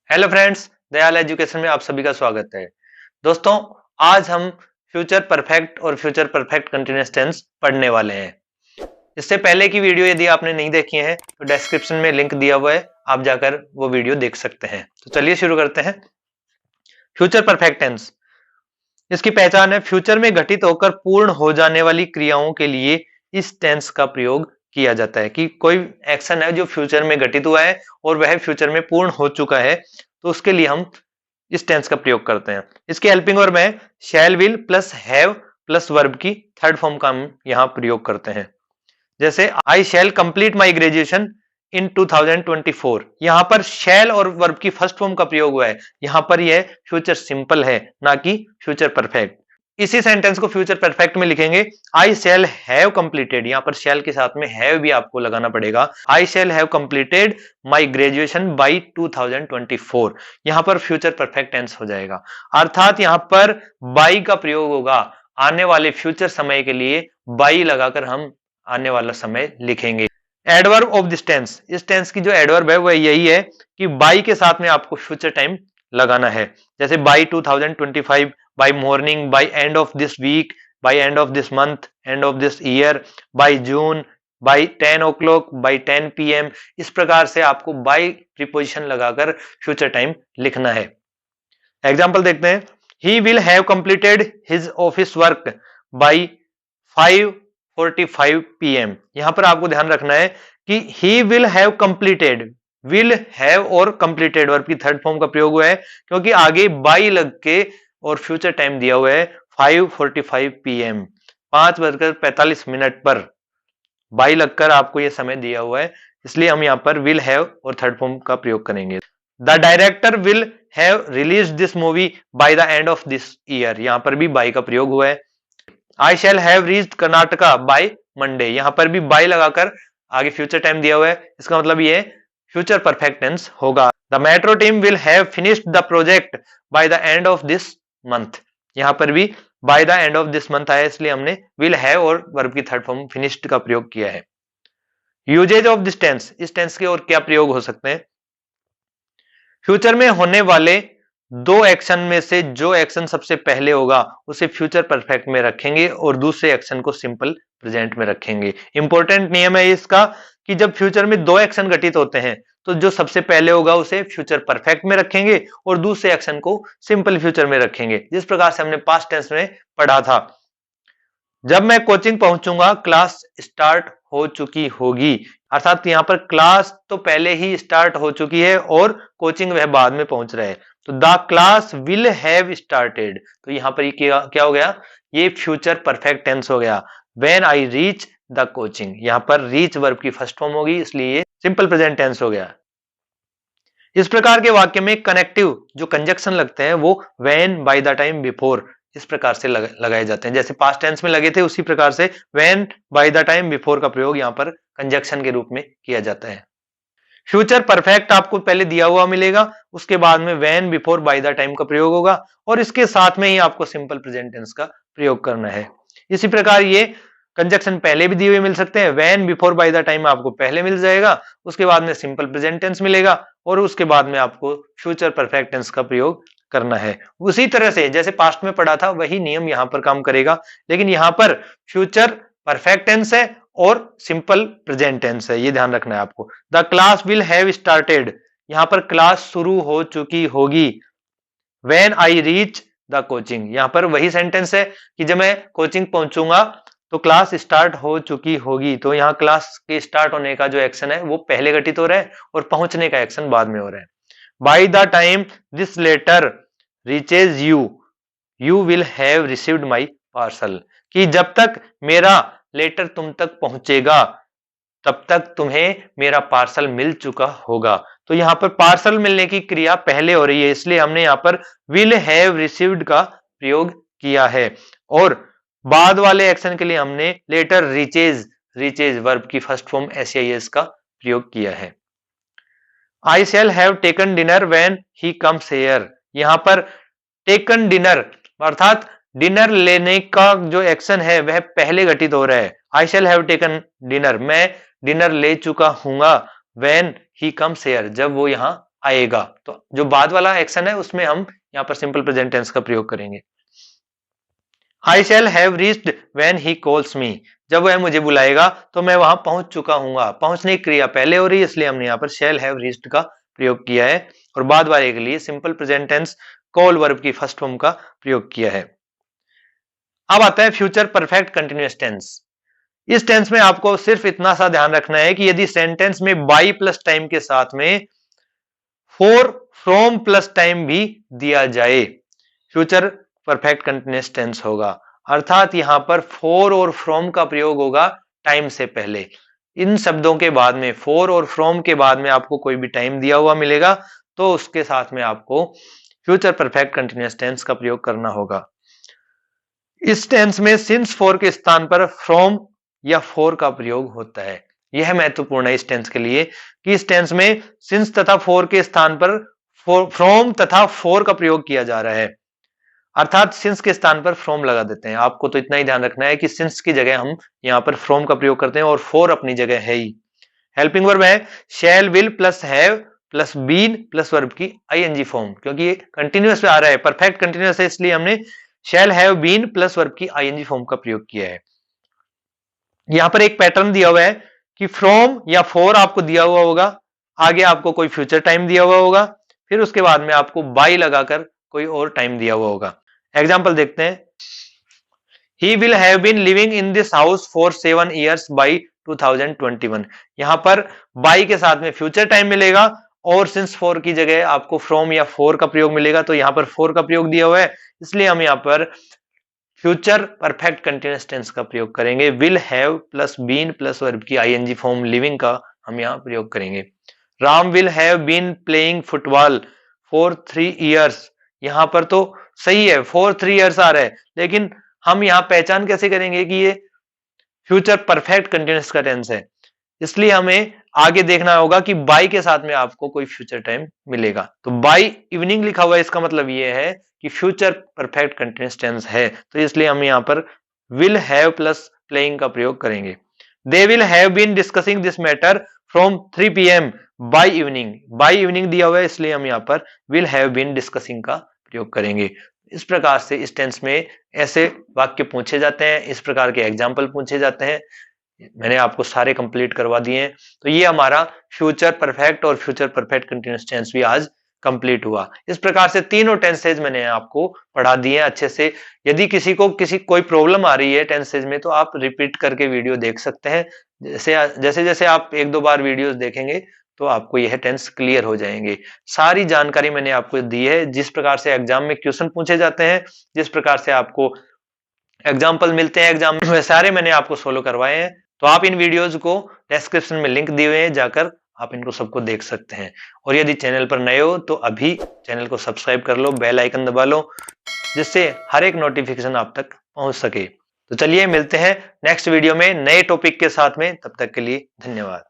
Hello friends, Dayal education में आप सभी का स्वागत है। दोस्तों, आज हम फ्यूचर परफेक्ट और फ्यूचर परफेक्ट कंटीन्यूअस टेंस पढ़ने वाले हैं। इससे पहले की वीडियो यदि आपने नहीं देखी है तो डिस्क्रिप्शन में लिंक दिया हुआ है, आप जाकर वो वीडियो देख सकते हैं। तो चलिए शुरू करते हैं। फ्यूचर परफेक्ट टेंस, इसकी पहचान है फ्यूचर में घटित होकर पूर्ण हो जाने वाली क्रियाओं के लिए इस टेंस का प्रयोग किया जाता है कि कोई एक्शन है जो फ्यूचर में घटित हुआ है और वह फ्यूचर में पूर्ण हो चुका है, तो उसके लिए हम इस टेंस का प्रयोग करते हैं। इसकी हेल्पिंग वर्ब है shall will plus have plus verb की थर्ड फॉर्म का हम यहाँ प्रयोग करते हैं। जैसे आई शैल कंप्लीट माई ग्रेजुएशन इन 2024, यहां पर शैल और वर्ब की फर्स्ट फॉर्म का प्रयोग हुआ है। यहां पर यह फ्यूचर सिंपल है, ना कि फ्यूचर परफेक्ट। इसी सेंटेंस को फ्यूचर परफेक्ट में लिखेंगे आई शैल हैव कंप्लीटेड, यहां पर शैल के साथ में हैव भी आपको लगाना पड़ेगा। I shall have completed my graduation by 2024, यहां पर फ्यूचर परफेक्ट टेंस हो जाएगा। अर्थात यहां पर बाई का प्रयोग होगा, आने वाले फ्यूचर समय के लिए बाई लगाकर हम आने वाला समय लिखेंगे। एडवर्ब ऑफ दिस टेंस, इस टेंस की जो एडवर्ब है वह यही है कि बाई के साथ में आपको फ्यूचर टाइम लगाना है। जैसे by 2025, by morning, by end of this week, by end of this month, end of this year, by June, by 10 o'clock, by 10 PM। इस प्रकार से आपको बाई प्रीपोजिशन लगाकर फ्यूचर टाइम लिखना है। एग्जाम्पल देखते हैं। He will have completed his office work by 5:45 PM। यहां पर आपको ध्यान रखना है कि he will have completed, will have और कंप्लीटेड वर्ब की थर्ड फॉर्म का प्रयोग हुआ है क्योंकि आगे बाई लग के और फ्यूचर टाइम दिया हुआ है 5:45 PM, 5:45 पर बाई लगकर आपको यह समय दिया हुआ है, इसलिए हम यहां पर विल हैव और थर्ड फॉर्म का प्रयोग करेंगे। The director will have release this movie by the end of this year, यहां पर भी बाई का प्रयोग हुआ है। I shall have reached Karnataka by Monday, यहां पर भी बाय लगाकर आगे फ्यूचर टाइम दिया हुआ है, इसका मतलब ये फ्यूचर परफेक्ट टेंस होगा। The metro team will have finished the project by the end of this month, यहां पर भी bye the end of this month आया, इसलिए हमने विल हैव और वर्ब की थर्ड फॉर्म फिनिश्ड का प्रयोग किया है। यूजेज ऑफ दिस टेंस, इस टेंस के और क्या प्रयोग हो सकते हैं। फ्यूचर में होने वाले दो एक्शन में से जो एक्शन सबसे पहले होगा उसे फ्यूचर परफेक्ट में रखेंगे और दूसरे एक्शन को सिंपल प्रेजेंट में रखेंगे। इंपॉर्टेंट नियम है इसका कि जब फ्यूचर में दो एक्शन घटित होते हैं तो जो सबसे पहले होगा उसे फ्यूचर परफेक्ट में रखेंगे और दूसरे एक्शन को सिंपल फ्यूचर में रखेंगे, जिस प्रकार से हमने पास्ट टेंस में पढ़ा था। जब मैं कोचिंग पहुंचूंगा क्लास स्टार्ट हो चुकी होगी, अर्थात यहां पर क्लास तो पहले ही स्टार्ट हो चुकी है और कोचिंग वह बाद में पहुंच रहे हैं, तो the class will have started, तो यहां पर ये क्या हो गया, ये फ्यूचर परफेक्ट टेंस हो गया। When I reach the coaching, यहां पर रीच वर्ब की फर्स्ट फॉर्म होगी, इसलिए ये सिंपल प्रेजेंट टेंस हो गया। इस प्रकार के वाक्य में कनेक्टिव जो कंजक्शन लगते हैं वो when, bye the time, before इस प्रकार से लगाए जाते हैं। जैसे पास्ट टेंस में लगे थे उसी प्रकार से when, bye the time, before का प्रयोग यहां पर कंजक्शन के रूप में किया जाता है। फ्यूचर परफेक्ट आपको पहले दिया हुआ मिलेगा, उसके बाद में when, before, bye the time का प्रयोग होगा और इसके साथ में ही आपको सिंपल प्रेजेंट टेंस का प्रयोग करना है। इसी प्रकार ये कंजक्शन पहले भी दिए हुए मिल सकते हैं, when, before, bye the time आपको पहले मिल जाएगा, उसके बाद में सिंपल प्रेजेंट टेंस मिलेगा और उसके बाद में आपको फ्यूचर परफेक्ट टेंस का प्रयोग करना है। उसी तरह से जैसे पास्ट में पढ़ा था वही नियम यहां पर काम करेगा, लेकिन यहां पर फ्यूचर परफेक्ट टेंस है और सिंपल प्रेजेंट टेंस है, ये ध्यान रखना है आपको। The class will have started, यहां पर क्लास शुरू हो चुकी होगी। When I reach the coaching, यहां पर वही सेंटेंस है कि जब मैं कोचिंग पहुंचूंगा तो क्लास स्टार्ट हो चुकी होगी, तो यहाँ क्लास के स्टार्ट होने का जो एक्शन है वो पहले घटित हो रहा है और पहुंचने का एक्शन बाद में हो रहा है। By the time this letter reaches you, you will have received my parcel, कि जब तक मेरा लेटर तुम तक पहुंचेगा तब तक तुम्हें मेरा पार्सल मिल चुका होगा। तो यहां पर पार्सल मिलने की क्रिया पहले हो रही है, इसलिए हमने यहां पर विल हैव रिसीव्ड का प्रयोग किया है और बाद वाले एक्शन के लिए हमने लेटर रीचेज, रीचेज वर्ब की फर्स्ट फॉर्म SIS का प्रयोग किया है। I shall have taken dinner when he comes here, यहां पर टेकन डिनर अर्थात डिनर लेने का जो एक्शन है वह पहले घटित हो रहा है। I shall have taken dinner, मैं डिनर ले चुका हूंगा, व्हेन ही कम्स हियर, जब वो यहां आएगा। तो जो बाद वाला एक्शन है उसमें हम यहाँ पर सिंपल प्रेजेंट टेंस का प्रयोग करेंगे। I shall have reached when he calls me, जब वह मुझे बुलाएगा तो मैं वहां पहुंच चुका हूंगा। पहुंचने की क्रिया पहले हो रही है, इसलिए हमने यहाँ पर शैल हैव रीच्ड का प्रयोग किया है और बाद वाले के लिए simple present tense call verb की फर्स्ट फॉर्म का प्रयोग किया है। अब आता है फ्यूचर परफेक्ट कंटिन्यूअस टेंस। इस टेंस में आपको सिर्फ इतना सा ध्यान रखना है कि यदि सेंटेंस में बाई प्लस टाइम के साथ में फोर फ्रॉम प्लस टाइम भी दिया जाए, फ्यूचर परफेक्ट कंटिन्यूअस टेंस होगा। अर्थात यहां पर फोर और फ्रॉम का प्रयोग होगा टाइम से पहले। इन शब्दों के बाद में, फोर और फ्रॉम के बाद में आपको कोई भी टाइम दिया हुआ मिलेगा तो उसके साथ में आपको फ्यूचर परफेक्ट कंटिन्यूअस टेंस का प्रयोग करना होगा। इस टेंस में सिंस फोर के स्थान पर फ्रॉम या फोर का प्रयोग होता है। यह महत्वपूर्ण है इस टेंस के लिए कि इस टेंस में सिंस तथा फोर के स्थान पर फ्रॉम तथा फोर का प्रयोग किया जा रहा है। अर्थात सिंस के स्थान पर फ्रॉम लगा देते हैं। आपको तो इतना ही ध्यान रखना है कि सिंस की जगह हम यहाँ पर फ्रॉम का प्रयोग करते हैं और फोर अपनी जगह है ही। हेल्पिंग वर्ब है shall will plus have plus been plus verb की आईएनजी फॉर्म, क्योंकि ये कंटिन्यूअस पे आ रहा है, परफेक्ट कंटिन्यूअस है, इसलिए हमने shall have been plus verb की आईएनजी फॉर्म का प्रयोग किया है। यहां पर एक पैटर्न दिया हुआ है कि फ्रॉम या फोर आपको दिया हुआ होगा, आगे आपको कोई फ्यूचर टाइम दिया हुआ होगा, फिर उसके बाद में आपको बाई लगाकर कोई और टाइम दिया हुआ होगा। एग्जाम्पल देखते हैं। He will have been living in this house for 7 years by 2021। यहां पर बाई के साथ में फ्यूचर टाइम मिलेगा और सिंस फोर की जगह आपको फ्रॉम या फोर का प्रयोग मिलेगा, तो यहां पर फोर का प्रयोग दिया हुआ है, इसलिए हम यहां पर फ्यूचर परफेक्ट कंटिन्यूअस टेंस का प्रयोग करेंगे। Will have plus been plus verb की आईएनजी फॉर्म लिविंग का हम यहां प्रयोग करेंगे। Ram will have been playing football for 3 years। यहां पर तो सही है, फॉर 3 years आ रहा है, लेकिन हम यहां पहचान कैसे करेंगे कि ये फ्यूचर परफेक्ट कंटिन्यूअस का टेंस है। इसलिए हमें आगे देखना होगा कि बाई के साथ में आपको कोई फ्यूचर टाइम मिलेगा। तो बाई इवनिंग लिखा हुआ है, इसका मतलब ये है कि फ्यूचर परफेक्ट कंटिन्यूअस टेंस है, तो इसलिए हम यहां पर विल हैव प्लस प्लेइंग का प्रयोग करेंगे। They will have been discussing this matter from 3 PM by evening. By evening दिया हुआ है, इसलिए हम यहां पर विल हैव बीन डिस्कसिंग का प्रयोग करेंगे। इस प्रकार से इस टेंस में ऐसे वाक्य पूछे जाते हैं, इस प्रकार के एग्जाम्पल पूछे जाते हैं। मैंने आपको सारे कंप्लीट करवा दिए हैं। तो ये हमारा फ्यूचर परफेक्ट और फ्यूचर परफेक्ट कंटिन्यूअस टेंस भी आज कंप्लीट हुआ। इस प्रकार से तीनों टेंसेज मैंने आपको पढ़ा दिए अच्छे से। यदि किसी को कोई प्रॉब्लम आ रही है टेंसेज में, तो आप रिपीट करके वीडियो देख सकते हैं। जैसे जैसे आप 1-2 बार वीडियोस देखेंगे तो आपको यह टेंस क्लियर हो जाएंगे। सारी जानकारी मैंने आपको दी है, जिस प्रकार से एग्जाम में क्वेश्चन पूछे जाते हैं, जिस प्रकार से आपको एग्जाम्पल मिलते हैं एग्जाम में, सारे मैंने आपको सोलो करवाए हैं। तो आप इन वीडियोज को डिस्क्रिप्शन में लिंक दिए हुए हैं, जाकर आप इनको सबको देख सकते हैं। और यदि चैनल पर नए हो तो अभी चैनल को सब्सक्राइब कर लो, बेल आइकन दबा लो, जिससे हर एक नोटिफिकेशन आप तक पहुंच सके। तो चलिए मिलते हैं नेक्स्ट वीडियो में नए टॉपिक के साथ में, तब तक के लिए धन्यवाद।